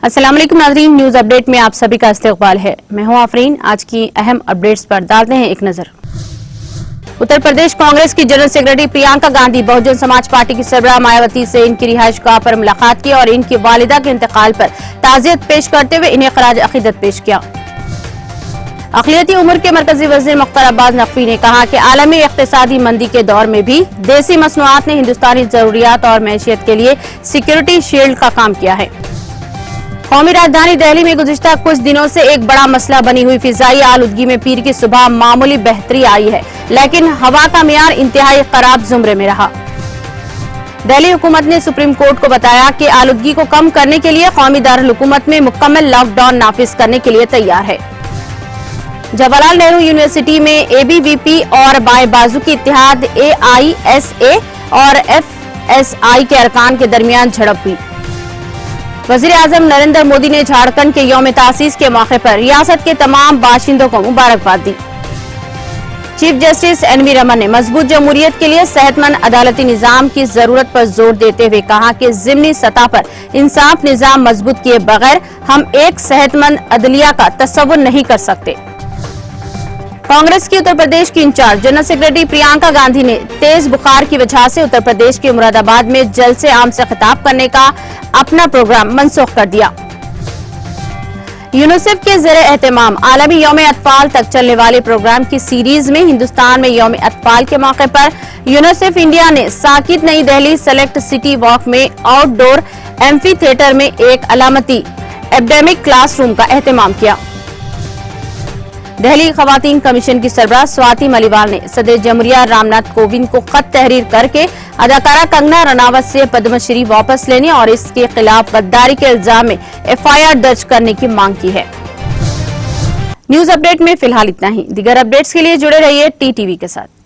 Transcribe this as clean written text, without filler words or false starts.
अस्सलाम वालेकुम नाज़रीन, न्यूज अपडेट में आप सभी का इस्तकबाल है। मैं हूं आफरीन। आज की अहम अपडेट्स पर डालते हैं एक नजर। उत्तर प्रदेश कांग्रेस की general secretary Priyanka Gandhi Bahujan Samaj party की सरबराह मायावती से इनकी रिहाइश गाह पर मुलाकात की और इनकी वालिदा के इंतकाल पर ताज़ियत पेश करते हुए इन्हें खराज अकीदत पेश किया। अक़लियती उम्र के मरकजी वज़ीर मुख्तार अब्बास नकवी ने कहा कि आलमी इक़्तिसादी मंदी के दौर में भी देसी मसनूआत ने हिंदुस्तानी जरूरियात और मैशियत के लिए सिक्योरिटी शील्ड का काम किया है। कौमी राजधानी दिल्ली में गुज़िश्ता कुछ दिनों से एक बड़ा मसला बनी हुई फिजाई आलूदगी में पीर की सुबह मामूली बेहतरी आई है, लेकिन हवा का मियार इंतहाई खराब ज़ुमरे में रहा। दिल्ली हुकूमत ने सुप्रीम कोर्ट को बताया कि आलूदगी को कम करने के लिए कौमी दारुल हुकूमत में मुकम्मल लॉकडाउन नाफिज करने के लिए तैयार है। जवाहरलाल नेहरू यूनिवर्सिटी में एबीवीपी और बाएं बाजू की इत्तेहाद AISA और FSI के अरकान के दरमियान झड़प हुई। वज़ीर आज़म नरेंद्र मोदी ने झारखंड के यौम तासीस के मौके पर रियासत के तमाम बाशिंदों को मुबारकबाद दी। चीफ जस्टिस NV रमन ने मजबूत जमहूरियत के लिए सेहतमंद अदालती निजाम की जरूरत पर जोर देते हुए कहा कि ज़िमनी सतह पर इंसाफ निजाम मजबूत किए बगैर हम एक सेहतमंद अदलिया का तस्वुर नहीं कर सकते। कांग्रेस की उत्तर प्रदेश की incharge general secretary Priyanka Gandhi ने तेज बुखार की वजह से उत्तर प्रदेश के मुरादाबाद में जलसे आम से खिताब करने का अपना प्रोग्राम मनसूख कर दिया। यूनिसेफ के ज़ेरे एहतमाम आलमी यौम अतफाल तक चलने वाले प्रोग्राम की सीरीज में हिंदुस्तान में यौम अतफाल के मौके पर यूनिसेफ इंडिया ने साकित नई दिल्ली सेलेक्ट सिटी वॉक में आउटडोर एम्फी थिएटर में एक अलामती एपिडेमिक क्लासरूम का एहतमाम किया। दिल्ली खवातीन कमीशन की सरबराह स्वाति मलिवाल ने सदर जमहूरिया रामनाथ कोविंद को खत तहरीर करके अदाकारा कंगना रनावत से पद्मश्री वापस लेने और इसके खिलाफ गद्दारी के इल्जाम में FIR दर्ज करने की मांग की है। न्यूज अपडेट में फिलहाल इतना ही। दीगर अपडेट्स के लिए जुड़े रहिए TTV के साथ।